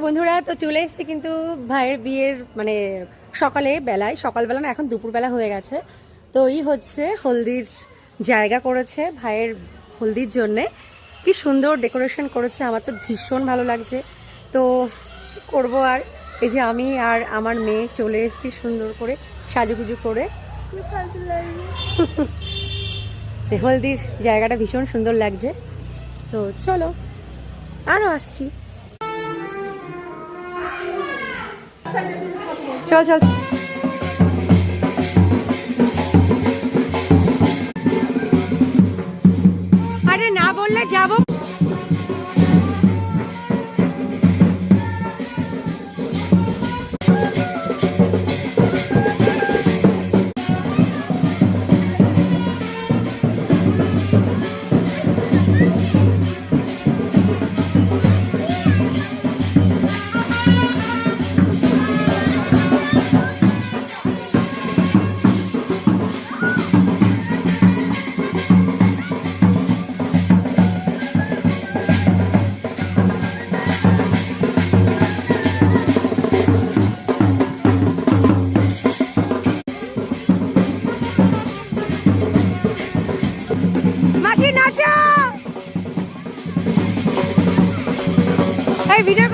বন্ধুরা, তো চলে এসেছি কিন্তু ভাইয়ের বিয়ের মানে সকালবেলা না, এখন দুপুরবেলা হয়ে গেছে। তো এই হচ্ছে হলদির জায়গা করেছে ভাইয়ের হলদির জন্যে। কি সুন্দর ডেকোরেশন করেছে, আমার তো ভীষণ ভালো লাগছে। তো করব আর এই যে আমি আর আমার মেয়ে চলে এসেছি সুন্দর করে সাজুগুজু করে। হলদির জায়গাটা ভীষণ সুন্দর লাগছে। তো চলো আরও আসছি। চল চল। আরে না বললে যাবো। ভিডিও